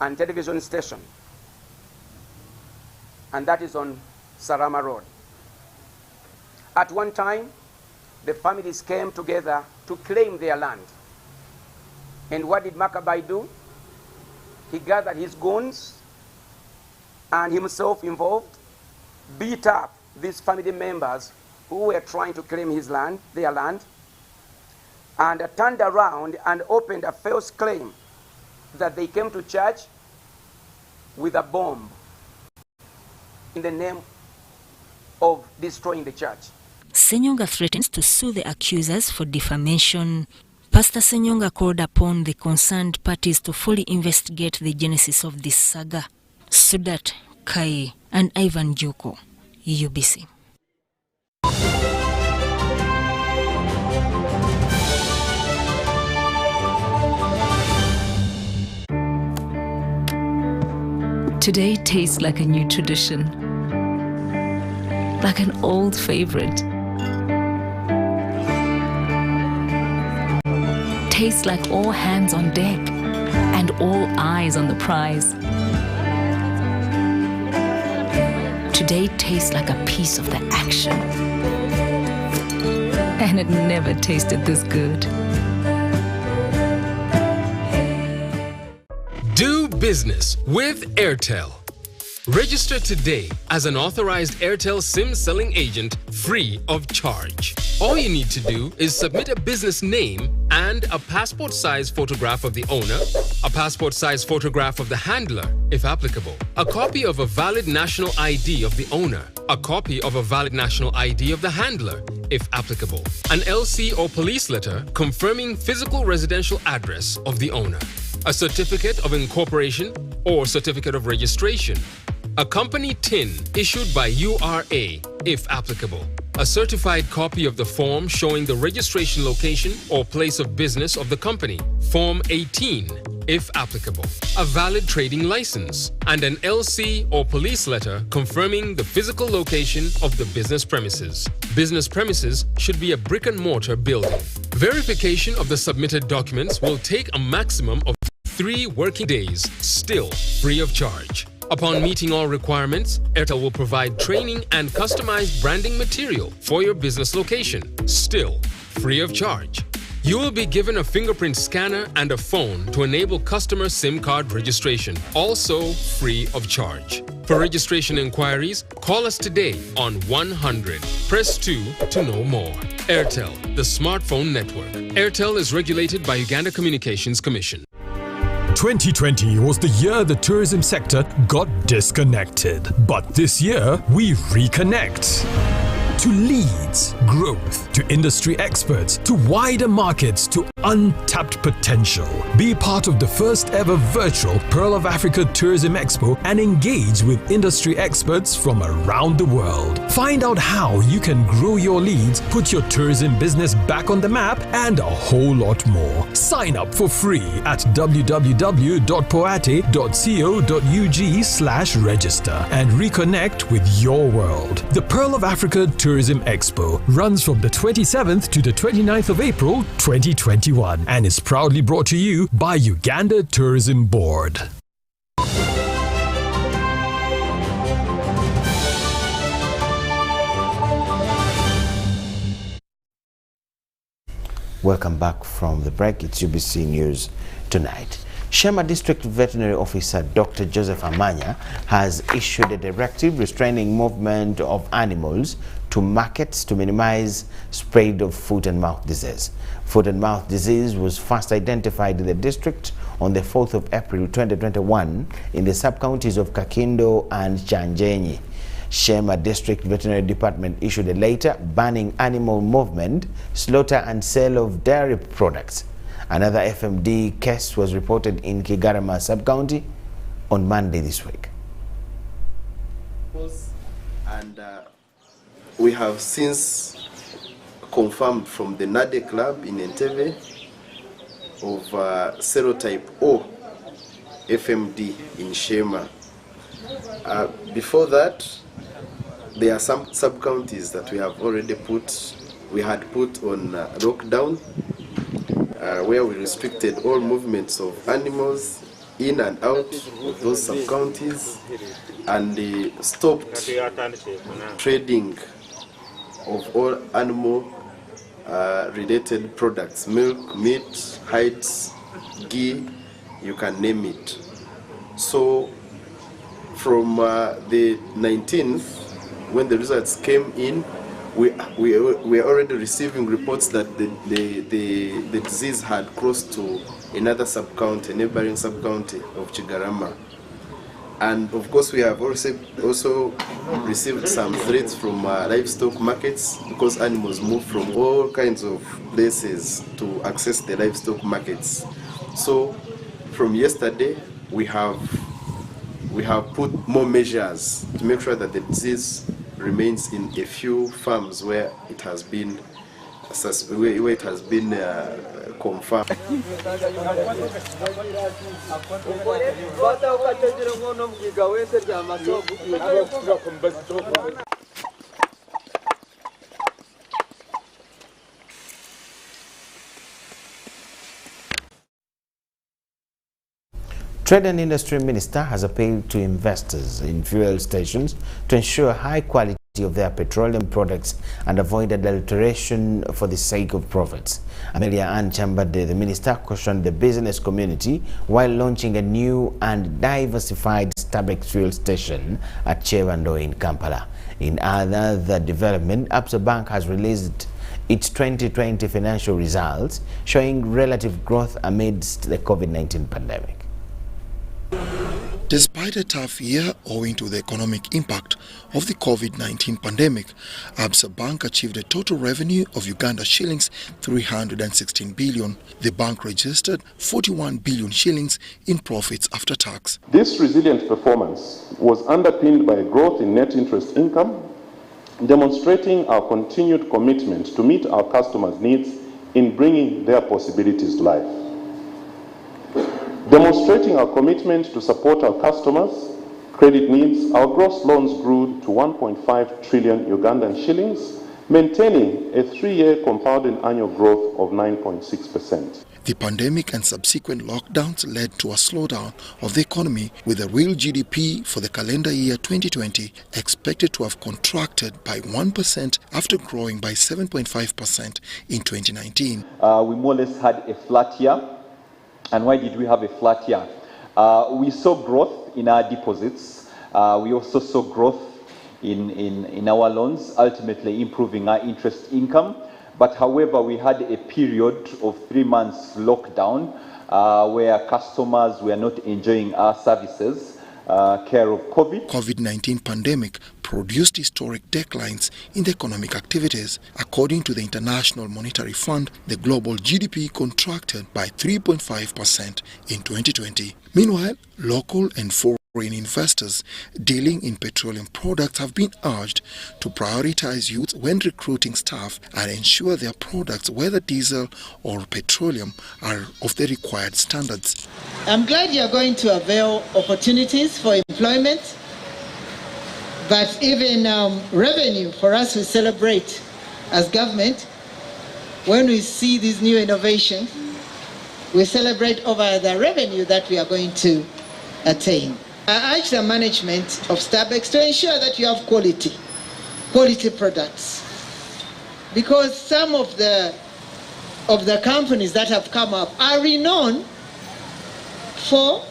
E: and television station, and that is on Sarama Road. At one time, the families came together to claim their land. And what did Maccabi do? He gathered his goons and himself involved, beat up these family members who were trying to claim their land, and turned around and opened a false claim that they came to church with a bomb in the name of destroying the church.
H: Senyonga threatens to sue the accusers for defamation. Pastor Senyonga called upon the concerned parties to fully investigate the genesis of this saga. Sudat Kai and Ivan Juko, UBC.
S: Today tastes like a new tradition, like an old favorite. Tastes like all hands on deck and all eyes on the prize. Today tastes like a piece of the action. And it never tasted this good.
B: Do business with Airtel. Register today as an authorized Airtel SIM selling agent free of charge. All you need to do is submit a business name and a passport-size photograph of the owner, a passport-size photograph of the handler, if applicable, a copy of a valid national ID of the owner, a copy of a valid national ID of the handler, if applicable, an LC or police letter confirming physical residential address of the owner, a certificate of incorporation or certificate of registration, a company TIN issued by URA, if applicable, a certified copy of the form showing the registration location or place of business of the company, Form 18, if applicable, a valid trading license, and an LC or police letter confirming the physical location of the business premises. Business premises should be a brick-and-mortar building. Verification of the submitted documents will take a maximum of 3 working days, still free of charge. Upon meeting all requirements, Airtel will provide training and customized branding material for your business location, still free of charge. You will be given a fingerprint scanner and a phone to enable customer SIM card registration, also free of charge. For registration inquiries, call us today on 100. Press 2 to know more. Airtel, the smartphone network. Airtel is regulated by Uganda Communications Commission.
V: 2020 was the year the tourism sector got disconnected. But this year, we reconnect. To leads, growth, to industry experts, to wider markets, to untapped potential. Be part of the first ever virtual Pearl of Africa Tourism Expo and engage with industry experts from around the world. Find out how you can grow your leads, put your tourism business back on the map, and a whole lot more. Sign up for free at www.poate.co.ug/register and reconnect with your world. The Pearl of Africa Tourism Expo runs from the 27th to the 29th of April 2021 and is proudly brought to you by Uganda Tourism Board.
A: Welcome back from the break. It's UBC News Tonight. Shema District Veterinary Officer Dr. Joseph Amanya has issued a directive restraining movement of animals to markets to minimize spread of foot and mouth disease. Foot and mouth disease was first identified in the district on the 4th of April 2021 in the sub-counties of Kakindo and Chanjenyi. Shema District Veterinary Department issued a letter banning animal movement, slaughter and sale of dairy products. Another FMD case was reported in Kigarama sub-county on Monday this week.
L: And we have since confirmed from the NADE club in Entebbe of serotype O FMD in Shema. Before that, there are some sub-counties that we had put on lockdown, where we restricted all movements of animals in and out of those sub-counties and stopped trading of all animal related products, milk, meat, hides, ghee, you can name it. So from the 19th, when the results came in, we are already receiving reports that the disease had crossed to another sub-county, neighboring sub-county of Chigarama. And of course we have also received some threats from livestock markets, because animals move from all kinds of places to access the livestock markets. So from yesterday we have put more measures to make sure that the disease remains in a few farms where it has been confirmed.
A: Trade and Industry Minister has appealed to investors in fuel stations to ensure high quality of their petroleum products and avoid adulteration for the sake of profits. Amelia Ann Chambade, the minister, cautioned the business community while launching a new and diversified Starbucks fuel station at Chevando in Kampala. In other development, Absa Bank has released its 2020 financial results, showing relative growth amidst the COVID-19 pandemic.
F: Despite a tough year owing to the economic impact of the COVID-19 pandemic, Absa Bank achieved a total revenue of Uganda shillings 316 billion. The bank registered 41 billion shillings in profits after tax.
G: This resilient performance was underpinned by a growth in net interest income, demonstrating our continued commitment to meet our customers' needs in bringing their possibilities to life. Demonstrating our commitment to support our customers' credit needs, our gross loans grew to 1.5 trillion Ugandan shillings, maintaining a 3-year compounded annual growth of 9.6%.
F: The pandemic and subsequent lockdowns led to a slowdown of the economy, with the real GDP for the calendar year 2020 expected to have contracted by 1% after growing by 7.5% in 2019.
W: We more or less had a flat year. And why did we have a flat year? We saw growth in our deposits. We also saw growth in our loans, ultimately improving our interest income. But however, we had a period of 3 months lockdown where customers were not enjoying our services, care of
F: COVID-19 pandemic produced historic declines in the economic activities. According to the International Monetary Fund, the global GDP contracted by 3.5% in 2020. Meanwhile, local and foreign investors dealing in petroleum products have been urged to prioritize youth when recruiting staff and ensure their products, whether diesel or petroleum, are of the required standards.
X: I'm glad you're going to avail opportunities for employment, but even revenue for us to celebrate as government. When we see these new innovations, we celebrate over the revenue that we are going to attain. I urge the management of Starbucks to ensure that you have quality products, because some of the companies that have come up are renowned for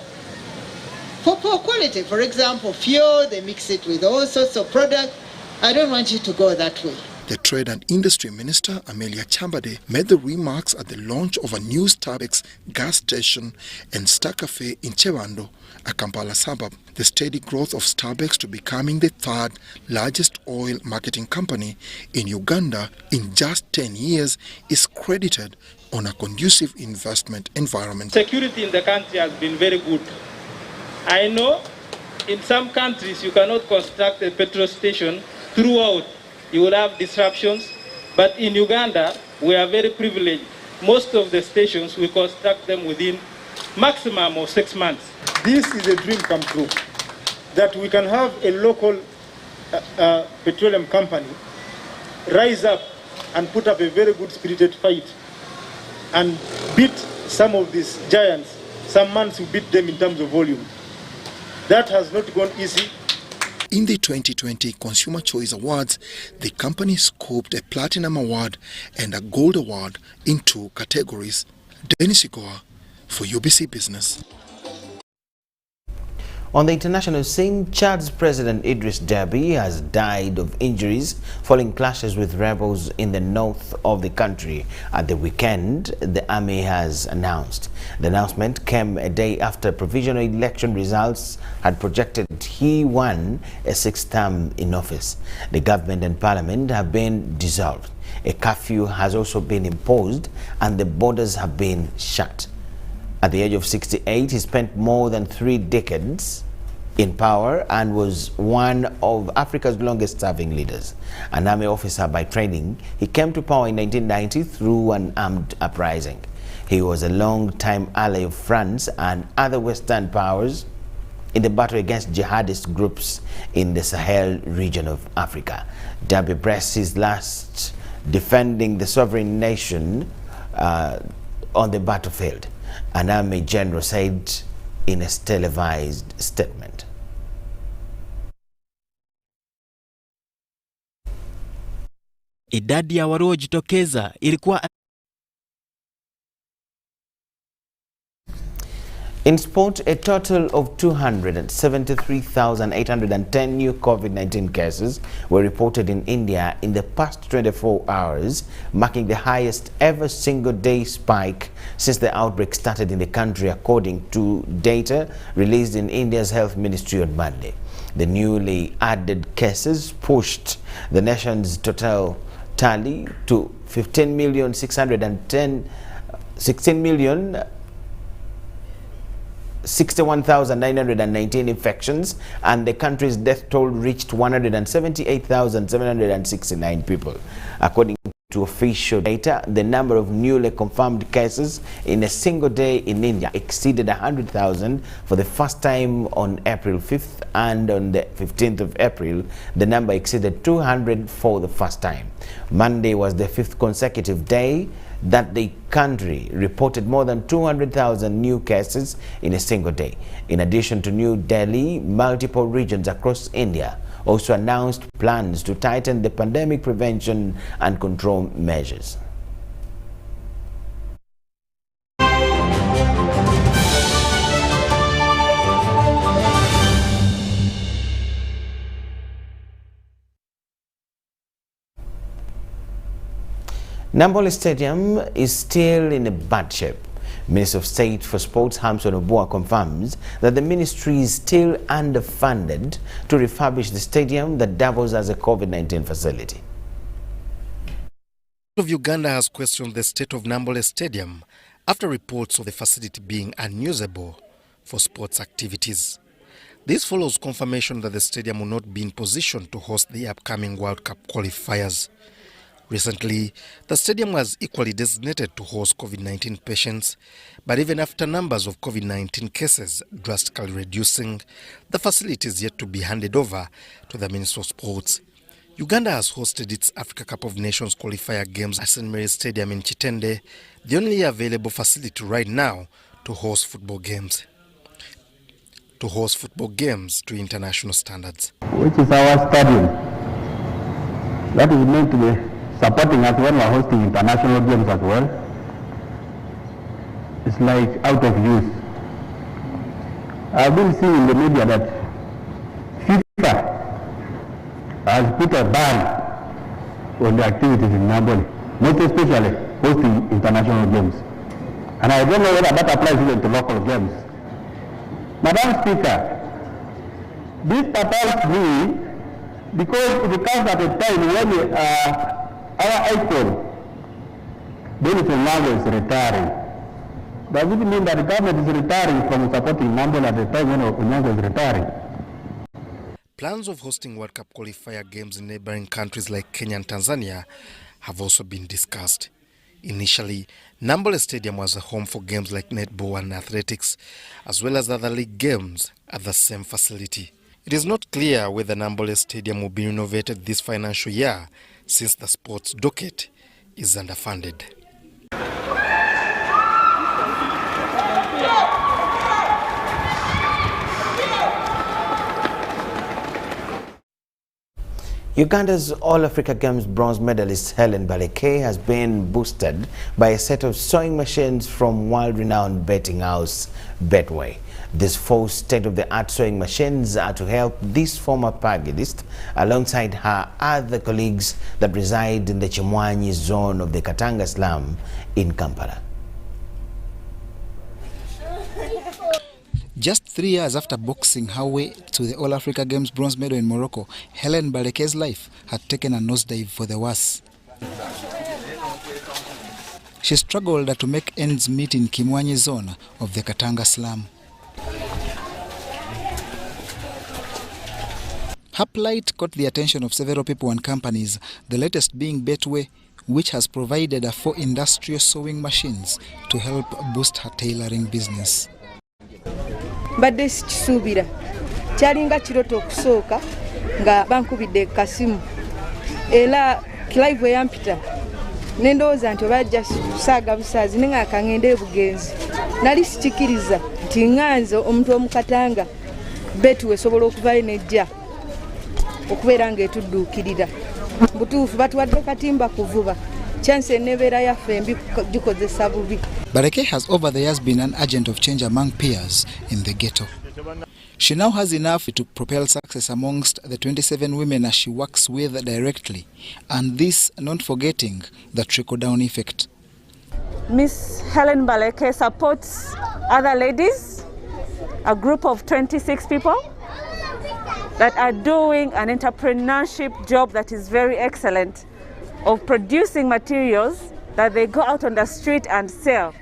X: poor quality. For example, fuel, they mix it with all sorts of products. I don't want you to go that way.
F: The Trade and Industry Minister, Amelia Chambade, made the remarks at the launch of a new Starbucks gas station and Star Cafe in Chevando, a Kampala suburb. The steady growth of Starbucks to becoming the third largest oil marketing company in Uganda in just 10 years is credited on a conducive investment environment.
Y: Security in the country has been very good. I know in some countries you cannot construct a petrol station throughout. You will have disruptions, but in Uganda we are very privileged. Most of the stations we construct them within maximum of 6 months.
Z: This is a dream come true, that we can have a local petroleum company rise up and put up a very good spirited fight and beat some of these giants. Some months we beat them in terms of volume. That has not gone easy.
F: In the 2020 Consumer Choice Awards, the company scooped a Platinum Award and a Gold Award in 2 categories. Dennis Igoa for UBC Business.
A: On the international scene, Chad's President Idriss Deby has died of injuries following clashes with rebels in the north of the country at the weekend, the army has announced. The announcement came a day after provisional election results had projected he won a 6th term in office. The government and parliament have been dissolved. A curfew has also been imposed and the borders have been shut. At the age of 68, he spent more than 3 decades in power and was one of Africa's longest-serving leaders. An army officer by training, he came to power in 1990 through an armed uprising. He was a long-time ally of France and other Western powers in the battle against jihadist groups in the Sahel region of Africa. Deby pressed his last defending the sovereign nation on the battlefield. An army general said in a televised statement.
C: Idadi ya waliojitokeza ilikuwa.
A: In sport, a total of 273,810 new COVID-19 cases were reported in India in the past 24 hours, marking the highest ever single-day spike since the outbreak started in the country, according to data released in India's health ministry on Monday. The newly added cases pushed the nation's total tally to 61,919 infections, and the country's death toll reached 178,769 people. According to official data, the number of newly confirmed cases in a single day in India exceeded 100,000 for the first time on April 5th, and on the 15th of April, the number exceeded 200 for the first time. Monday was the 5th consecutive day that the country reported more than 200,000 new cases in a single day. In addition to New Delhi, multiple regions across India also announced plans to tighten the pandemic prevention and control measures. Nambole Stadium is still in a bad shape. Minister of State for Sports Hamson Obua confirms that the ministry is still underfunded to refurbish the stadium that doubles as a COVID-19 facility.
F: Of Uganda has questioned the state of Nambole Stadium after reports of the facility being unusable for sports activities. This follows confirmation that the stadium will not be in position to host the upcoming World Cup qualifiers. Recently, the stadium was equally designated to host COVID-19 patients, but even after numbers of COVID-19 cases drastically reducing, the facility is yet to be handed over to the Minister of Sports. Uganda has hosted its Africa Cup of Nations qualifier games at St. Mary's Stadium in Chitende, the only available facility right now to host football games to international standards.
I: Which is our stadium that is meant to be supporting us when we are hosting international games as well. It's like out of use. I've been seeing in the media that FIFA has put a ban on the activities in Nambole, most especially hosting international games. And I don't know whether that applies even to local games. Madam Speaker, this pertains me because it comes at a time when our icon, Benito Nambole, is retiring. Does it mean that the government is retiring from supporting Nambole at the time when Onyango is retiring?
F: Plans of hosting World Cup qualifier games in neighboring countries like Kenya and Tanzania have also been discussed. Initially, Nambole Stadium was a home for games like netball and athletics, as well as other league games at the same facility. It is not clear whether Nambole Stadium will be renovated this financial year, since the sports docket is underfunded.
A: Uganda's All-Africa Games bronze medalist Helen Baleke has been boosted by a set of sewing machines from world-renowned betting house Betway. These 4 state-of-the-art sewing machines are to help this former pugilist alongside her other colleagues that reside in the Chimwanyi zone of the Katanga slum in Kampala.
J: Just 3 years after boxing her way to the All-Africa Games bronze medal in Morocco, Helen Baleke's life had taken a nosedive for the worse. She struggled to make ends meet in Chimwanyi zone of the Katanga slum. Her plight caught the attention of several people and companies, the latest being Betway, which has provided 4 industrial sewing machines to help boost her tailoring business.
K: Mbadde sikisuubira kyalinga kiroto okusooka nga bankubidde kasimu era live eyampita nendowooza nti oba ajja kusaaga busaazi nenga kangende bugenzi nali sikikiriza nti nganzo omuntu omukatanga betu esobola okuvayo nejja okubeera ng'etudduukirira butuufu batuwadde katimba kuvuba chance enebeera yaffe embi gikozesa bubi.
J: Baleke has over the years been an agent of change among peers in the ghetto. She now has enough to propel success amongst the 27 women as she works with directly, and this not forgetting the trickle-down effect.
M: Miss Helen Baleke supports other ladies, a group of 26 people that are doing an entrepreneurship job that is very excellent, of producing materials that they go out on the street and sell.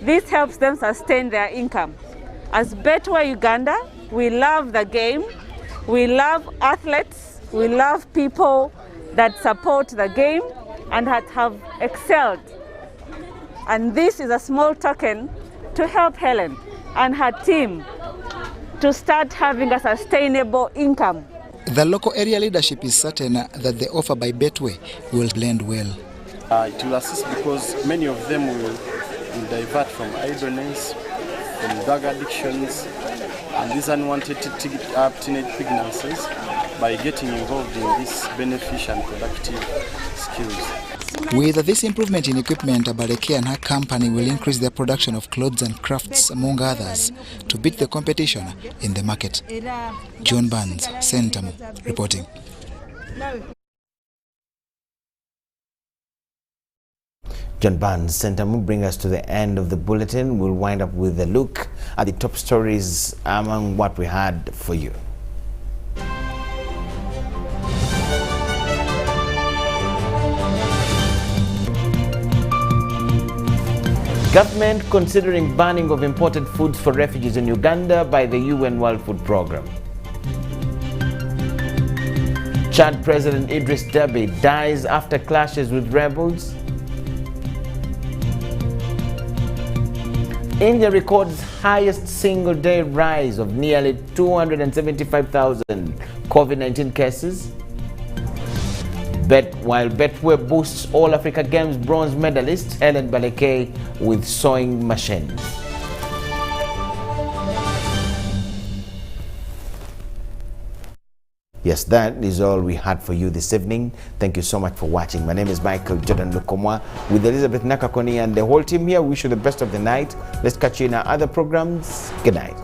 M: This helps them sustain their income. As Betway Uganda, we love the game, we love athletes, we love people that support the game and that have excelled. And this is a small token to help Helen and her team to start having a sustainable income.
J: The local area leadership is certain that the offer by Betway will blend well.
N: It will assist because many of them will divert from idleness, from drug addictions, and these unwanted teenage pregnancies by getting involved in this beneficial and productive skills.
J: With this improvement in equipment, Baleke and her company will increase their production of clothes and crafts, among others, to beat the competition in the market. John Barnes, Sentamu, reporting.
A: John Barnes, Sentamu, bring us to the end of the bulletin. We'll wind up with a look at the top stories among what we had for you. Government considering banning of imported foods for refugees in Uganda by the UN World Food Programme. Chad President Idris Deby dies after clashes with rebels. India records highest single-day rise of nearly 275,000 COVID-19 cases. While Betway boosts All Africa Games bronze medalist Helen Baleke with sewing machine. Yes, that is all we had for you this evening. Thank you so much for watching. My name is Michael Jordan Lukomwa with Elizabeth Nakakoni and the whole team here. We wish you the best of the night. Let's catch you in our other programs. Good night.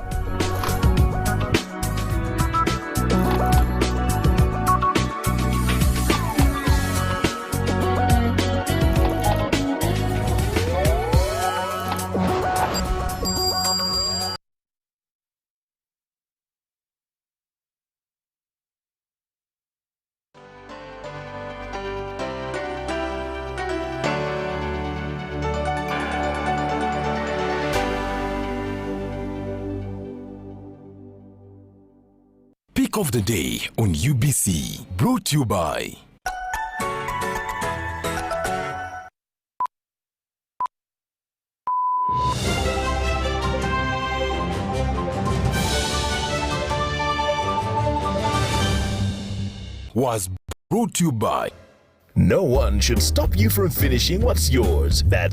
V: Pick of the day on UBC, brought to you by No one should stop you from finishing what's yours. That's